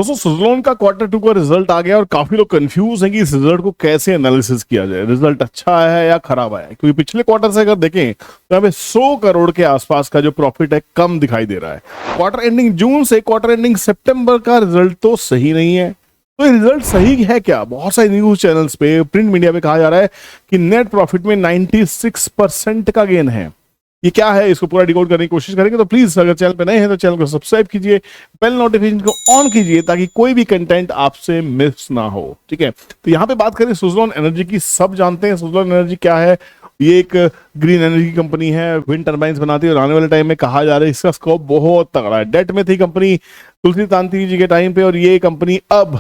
दोस्तों सुज़लोन का क्वार्टर 2 का रिजल्ट आ गया और काफी लोग कंफ्यूज हैं कि इस रिजल्ट को कैसे एनालिसिस किया जाए, रिजल्ट अच्छा आया है या खराब आया है। क्योंकि पिछले क्वार्टर से अगर देखें तो यहाँ पे 100 करोड़ के आसपास का जो प्रॉफिट है कम दिखाई दे रहा है। क्वार्टर एंडिंग जून से क्वार्टर एंडिंग सितंबर का रिजल्ट तो सही नहीं है। तो ये रिजल्ट सही है क्या? बहुत सारे न्यूज चैनल्स पे, प्रिंट मीडिया पे कहा जा रहा है कि नेट प्रॉफिट में 96% का गेन है। ये क्या है, इसको पूरा डिकोड करने की कोशिश करेंगे। तो प्लीज अगर चैनल पे नए हैं तो चैनल को सब्सक्राइब कीजिए, बेल नोटिफिकेशन को ऑन कीजिए ताकि कोई भी कंटेंट आपसे मिस ना हो। ठीक है, तो यहाँ पे बात करें सुज़लोन एनर्जी की। सब जानते हैं सुज़लोन एनर्जी क्या है। ये एक ग्रीन एनर्जी की कंपनी है, विंड टर्बाइंस बनाती है और आने वाले टाइम में कहा जा रहा है इसका स्कोप बहुत तगड़ा है। डेट में थी कंपनी तुलसी तांत्री जी के टाइम पे और ये कंपनी अब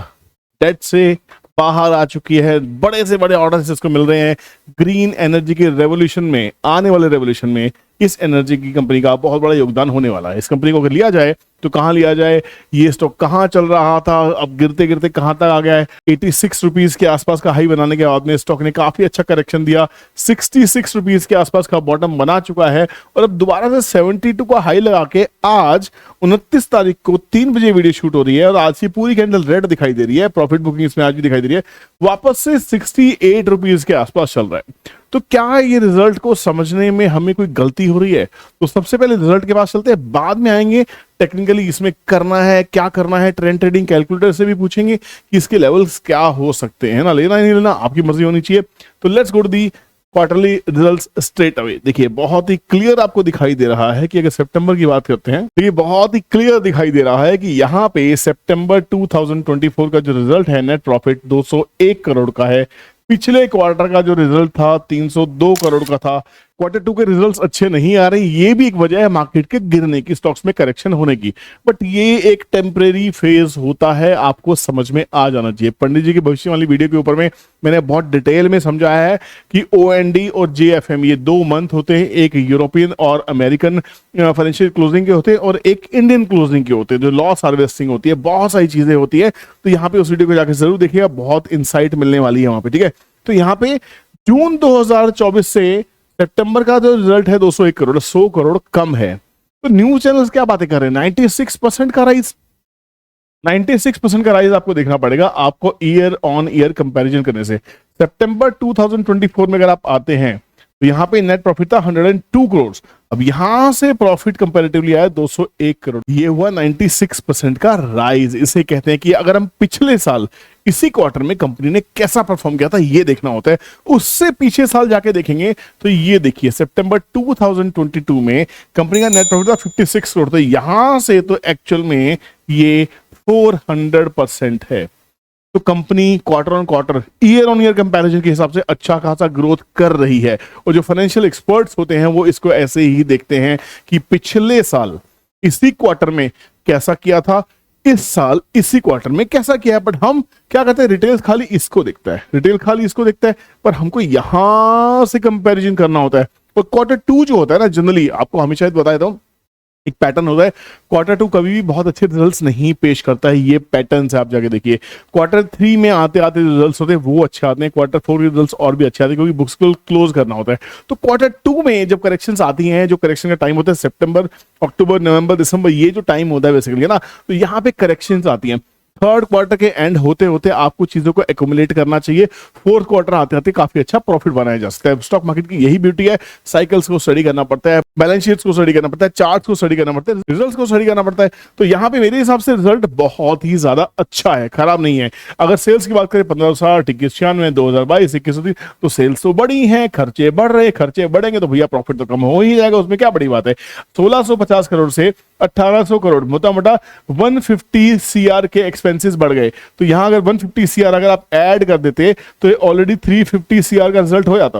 डेट से बाहर आ चुकी है। बड़े से बड़े ऑर्डर्स इसको मिल रहे हैं। ग्रीन एनर्जी के रेवोल्यूशन में, आने वाले रेवोल्यूशन में इस एनर्जी की कंपनी का बहुत बड़ा योगदान होने वाला है। इस कंपनी को अगर लिया जाए तो कहां लिया जाए? ये स्टॉक कहां चल रहा था, अब गिरते गिरते कहां तक आ गया है? 86 रुपीज के आसपास का हाई बनाने के बाद में स्टॉक ने काफी अच्छा करेक्शन दिया। 66 रुपीज के आसपास का बॉटम बना चुका है और अब दोबारा से 72 का हाई लगा के आज 29 तारीख को 3 बजे वीडियो शूट हो रही है और आज की पूरी कैंडल रेड दिखाई दे रही है। प्रॉफिट बुकिंग इसमें आज भी दिखाई दे रही है, वापस से 68 रुपीज के आसपास चल रहा है। तो क्या ये रिजल्ट को समझने में हमें कोई गलती हो रही है? तो सबसे पहले रिजल्ट के पास चलते हैं, बाद में आएंगे टेक्निकली इसमें करना है क्या करना है। ट्रेंड ट्रेडिंग कैलकुलेटर से भी पूछेंगे कि इसके लेवल्स क्या हो सकते हैं ना। लेना नहीं लेना आपकी मर्जी होनी चाहिए। तो let's go to the quarterly results straight away. देखिए बहुत ही क्लियर आपको दिखाई दे रहा है कि अगर सितंबर की बात करते हैं तो ये बहुत ही क्लियर दिखाई दे रहा है कि यहाँ पे सितंबर 2024 का जो रिजल्ट है नेट प्रॉफिट 201 करोड़ का है। पिछले क्वार्टर का जो रिजल्ट था 302 करोड़ का था। क्वार्टर 2 के रिजल्ट्स अच्छे नहीं आ रहे, ये भी एक वजह है मार्केट के गिरने की, स्टॉक्स में करेक्शन होने की। बट ये एक टेम्परेरी फेज होता है, आपको समझ में आ जाना चाहिए। पंडित जी की भविष्य वाली वीडियो के ऊपर में मैंने बहुत डिटेल में समझाया है कि OND और JFM ये 2 मंथ होते हैं, एक यूरोपियन और अमेरिकन फाइनेंशियल क्लोजिंग के होते हैं और एक इंडियन क्लोजिंग के होते हैं, जो लॉस हार्वेस्टिंग होती है। बहुत सारी चीजें होती है, तो यहाँ पे उस वीडियो को जाकर जरूर देखिएगा, बहुत इंसाइट मिलने वाली है वहां पे। ठीक है, तो यहाँ पे जून 2024 से सितंबर का जो रिजल्ट है 201 करोड़, 100 करोड़ कम है। तो न्यूज चैनल्स क्या बातें कर रहे हैं? 96% का राइज, 96% का राइज आपको देखना पड़ेगा आपको ईयर ऑन ईयर कंपैरिजन करने से। सितंबर 2024 में अगर आप आते हैं तो यहाँ पे नेट प्रॉफिट था 102 करोड़, अब यहां से प्रॉफिट कंपैरेटिवली आया 201 करोड़। ये हुआ 96% का राइज। इसे कहते हैं कि अगर हम पिछले साल इसी क्वार्टर में कंपनी ने कैसा परफॉर्म किया था ये देखना होता है। उससे पीछे साल जाके देखेंगे तो ये देखिए सितंबर 2022 में कंपनी का नेट प्रॉफिट था 56 करोड़। तो यहां से तो एक्चुअल में ये 400% है। तो company quarter on quarter, year on year comparison के हिसाब से अच्छा खासा ग्रोथ कर रही है। और जो फाइनेंशियल एक्सपर्ट्स होते हैं वो इसको ऐसे ही देखते हैं कि पिछले साल इसी क्वार्टर में कैसा किया था, इस साल इसी क्वार्टर में कैसा किया है। बट हम क्या कहते हैं, रिटेल खाली इसको देखता है, रिटेल खाली इसको देखता है, पर हमको यहां से कंपैरिजन करना होता है। और क्वार्टर 2 जो होता है ना, जनरली आपको हमेशा बताया था एक पैटर्न होता है, क्वार्टर 2 कभी भी बहुत अच्छे रिजल्ट्स नहीं पेश करता है। ये पैटर्न से आप जाके देखिए, क्वार्टर 3 में आते आते रिजल्ट्स होते हैं वो अच्छे आते हैं, क्वार्टर 4 के रिजल्ट्स और भी अच्छे आते हैं क्योंकि बुक्स को क्लोज करना होता है। तो क्वार्टर 2 में जब करेक्शंस आती हैं, जो करेक्शन का टाइम होता है सितंबर, अक्टूबर, नवंबर, दिसंबर, ये जो टाइम होता है बेसिकली ना, तो यहाँ पे करेक्शंस आती हैं। थर्ड क्वार्टर के एंड होते होते आपको चीजों को एक्यूमुलेट करना चाहिए। फोर्थ क्वार्टर आते आते काफी अच्छा प्रॉफिट बनाया जा सकता है। स्टॉक मार्केट की यही ब्यूटी है, साइकिल्स को स्टडी करना पड़ता है, बैलेंस शीट्स को स्टडी करना पड़ता है, चार्ट्स को स्टडी करना पड़ता है, रिजल्ट्स को स्टडी करना पड़ता है। तो यहाँ पे मेरे हिसाब से रिजल्ट बहुत ही ज्यादा अच्छा है, खराब नहीं है। अगर सेल्स की बात करें 1560, 2196, 2022, 2130, तो सेल्स तो बड़ी हैं, खर्चे बढ़ रहे, खर्चे बढ़ेंगे तो भैया प्रॉफिट तो कम हो ही जाएगा, उसमें क्या बड़ी बात है। 1650 करोड़ से 1800 करोड़, मोटा मोटा 150 CR के एक्सपेंसेस बढ़ गए। तो यहां अगर 150 CR अगर आप ऐड कर देते तो ये ऑलरेडी 350 CR का रिजल्ट हो जाता।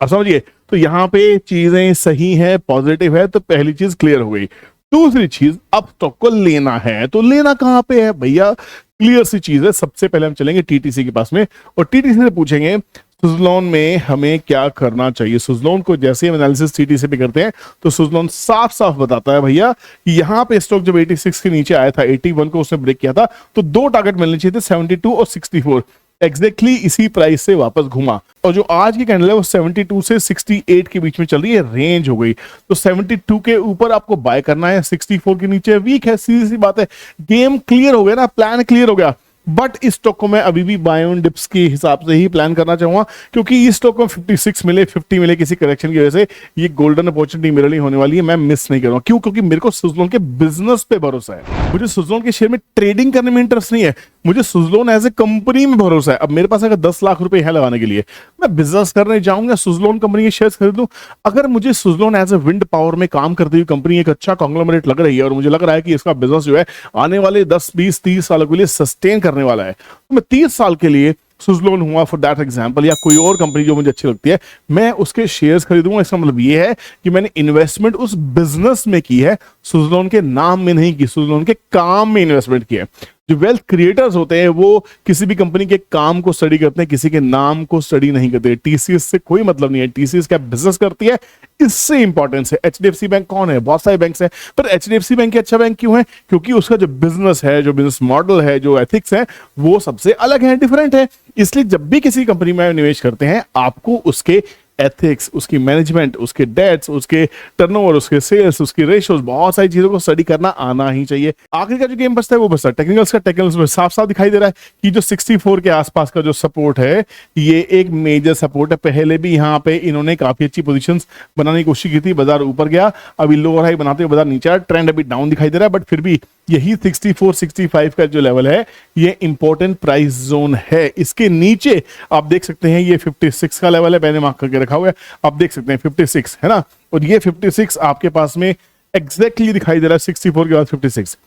आप समझिए, तो यहां पे चीजें सही है, पॉजिटिव है, तो पहली चीज क्लियर हो गई। दूसरी चीज, अब स्टॉक को लेना है, तो लेना कहां पे है भैया? क्लियर सी चीज है। सबसे पहले हम चलेंगे TTC के पास में और TTC से पूछेंगे सुज़लोन में हमें क्या करना चाहिए। सुज़लोन को जैसे हम एनालिसिस TTC पे करते हैं तो सुज़लोन साफ साफ बताता है भैया कि यहाँ पे स्टॉक जब 86 के नीचे आया था, 81 को उसने ब्रेक किया था, तो 2 टारगेट मिलने चाहिए थे, 72 और 64। एग्जैक्टली इसी प्राइस से वापस घुमा, और जो आज की कैंडल है वो 72 से 68 के बीच में चल रही है, रेंज हो गई। तो 72 के ऊपर आपको बाय करना है, 64 के नीचे वीक है, सीधी सी बात है। गेम क्लियर हो गया ना, प्लान क्लियर हो गया। बट इस स्टॉक को मैं अभी भी बाय ऑन डिप्स के हिसाब से ही प्लान करना चाहूंगा, क्योंकि इस स्टॉक को 56 मिले, 50 मिले किसी करेक्शन की वजह से, ये गोल्डन अपॉर्चुनिटी मेरे लिए होने वाली है, मैं मिस नहीं करूंगा। क्यों? क्योंकि मेरे को सुज़लोन के बिजनेस पे भरोसा है। मुझे सुज़लोन के शेयर में ट्रेडिंग करने में इंटरेस्ट नहीं है, मुझे सुज़लोन एज ए कंपनी में भरोसा है। अब मेरे पास अगर 10 लाख रुपए है लगाने के लिए, मैं बिजनेस करने जाऊंगा, सुज़लोन कंपनी के शेयर्स खरीद लूं। अगर मुझे Suzlon as a wind power में काम करती हुई कंपनी एक अच्छा कॉन्ग्लोमरेट लग रही है, और मुझे लग रहा है कि इसका बिजनेस जो है आने वाले 10, 20, 30 सालों के लिए सस्टेन करने वाला है, तो मैं 30 साल के लिए सुज़लोन हुआ फॉर दैट एग्जांपल, या कोई और कंपनी जो मुझे अच्छी लगती है, मैं उसके शेयर्स खरीदूंगा। इसका मतलब ये है कि मैंने इन्वेस्टमेंट उस बिजनेस में की है, सुज़लोन के नाम में नहीं की, सुज़लोन के काम में इन्वेस्टमेंट की है। जो वेल्थ क्रिएटर्स होते हैं वो किसी भी कंपनी के काम को स्टडी करते हैं, किसी के नाम को स्टडी नहीं करते। टीसीएस से कोई मतलब नहीं है, टीसीएस क्या बिजनेस करती है, इससे इंपॉर्टेंस है। एचडीएफसी बैंक कौन है? बहुत सारे बैंक्स हैं, पर एचडीएफसी बैंक के अच्छा बैंक क्यों है? क्योंकि उसका जो बिजनेस है, जो बिजनेस मॉडल है, जो एथिक्स है, वो सबसे अलग है, डिफरेंट है। इसलिए जब भी किसी कंपनी में निवेश करते हैं, आपको उसके एथिक्स, उसकी मैनेजमेंट, उसके डेट्स, उसके टर्नओवर, उसके सेल्स, उसकी रेशियोज, बहुत सारी चीजों को स्टडी करना आना ही चाहिए। आखिरी का जो गेम बचता है वो बचता है टेक्निकल्स का। टेक्निकल्स में साफ साफ दिखाई दे रहा है कि जो 64 के आसपास का जो सपोर्ट है, ये एक मेजर सपोर्ट है। पहले भी यहाँ पे इन्होंने काफी अच्छी पोजीशंस बनाने की कोशिश की थी, बाजार ऊपर गया, अभी लोअर हाई बनाते हुए बाजार नीचे आया, ट्रेंड अभी डाउन दिखाई दे रहा है, बट फिर भी यही 64, 65 का जो लेवल है, ये इंपॉर्टेंट प्राइस जोन है। इसके नीचे आप देख सकते हैं ये 56 का लेवल है, मैंने मार्क करके रखा हुआ है, आप देख सकते हैं 56 है ना, और ये 56 आपके पास में एग्जैक्टली दिखाई दे रहा है, 64 के बाद 56।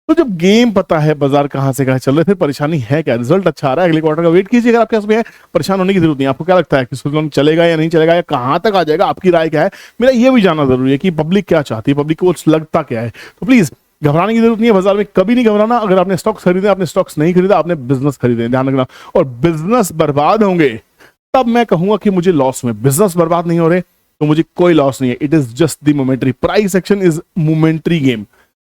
तो जब गेम पता है बाजार कहां से कहां चल रहा है, फिर परेशानी है क्या? रिजल्ट अच्छा आ रहा है, अगले क्वार्टर का वेट कीजिए। अगर आपके पास में है, परेशान होने की जरूरत नहीं। आपको क्या लगता है कि सुज़लोन चलेगा या नहीं चलेगा, या कहां तक आ जाएगा? आपकी राय क्या है? मेरा ये भी जानना जरूरी है कि पब्लिक क्या चाहती है, पब्लिक को लगता क्या है। तो प्लीज घबराने की जरूरत नहीं है, बाजार में कभी नहीं घबराना। अगर आपने स्टॉक्स खरीदे, आपने स्टॉक्स नहीं खरीदा, आपने बिजनेस खरीदे, ध्यान रखना। और बिजनेस बर्बाद होंगे तब मैं कहूंगा कि मुझे लॉस में। बिजनेस बर्बाद नहीं हो रहे तो मुझे कोई लॉस नहीं है। It is just the momentary, price action is momentary game.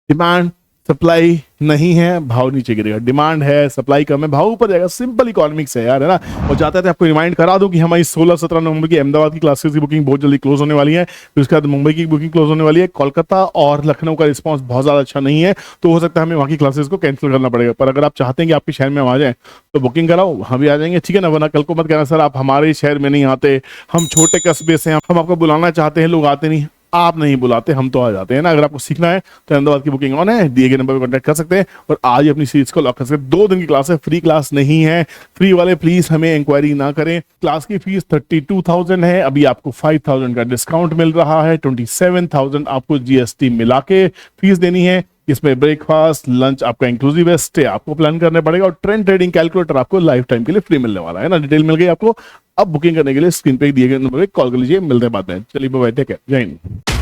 Demand supply नहीं है, भाव नीचे गिरेगा। डिमांड है, सप्लाई कम है, भाव ऊपर जाएगा। सिंपल इकोनॉमिक्स है यार, है ना। और जाते थे आपको रिमाइंड करा दूं कि हमारी 16-17 नवंबर की अहमदाबाद की क्लासेस की बुकिंग बहुत जल्दी क्लोज होने वाली है। फिर उसके बाद मुंबई की बुकिंग क्लोज होने वाली है। कोलकाता और लखनऊ का रिस्पांस बहुत ज्यादा अच्छा नहीं है, तो हो सकता है हमें वहाँ की क्लासेस को कैंसिल करना पड़ेगा। पर अगर आप चाहते हैं कि आपके शहर में हम आ जाए तो बुकिंग कराओ, वहाँ भी आ जाएंगे, ठीक है ना। वरना कल को मत कहना सर आप हमारे शहर में नहीं आते, हम छोटे कस्बे से, हम आपको बुलाना चाहते हैं, लोग आते नहीं। आप नहीं बुलाते, हम तो आ जाते हैं ना। अगर आपको सीखना है तो अहमदाबाद की बुकिंग ऑन है, दिए गए नंबर पर कॉन्टैक्ट कर सकते हैं और आज ही अपनी सीरीज को लॉक कर सकते हैं। 2 दिन की क्लास है, फ्री क्लास नहीं है। फ्री वाले प्लीज हमें इंक्वायरी ना करें। क्लास की फीस 32,000 है, अभी आपको 5,000 का डिस्काउंट मिल रहा है। 27,000 आपको जीएसटी मिला के फीस देनी है। इसमें ब्रेकफास्ट, लंच आपका इंक्लूसिव है, स्टे आपको प्लान करना पड़ेगा, और ट्रेंड ट्रेडिंग कैलकुलेटर आपको लाइफ टाइम के लिए फ्री मिलने वाला है ना। डिटेल मिल गई आपको। अब बुकिंग करने के लिए स्क्रीन पे दिए गए नंबर पे कॉल कर लीजिए। मिलते हैं बाद में। चलिए बाय, टेक केयर, जय हिंद।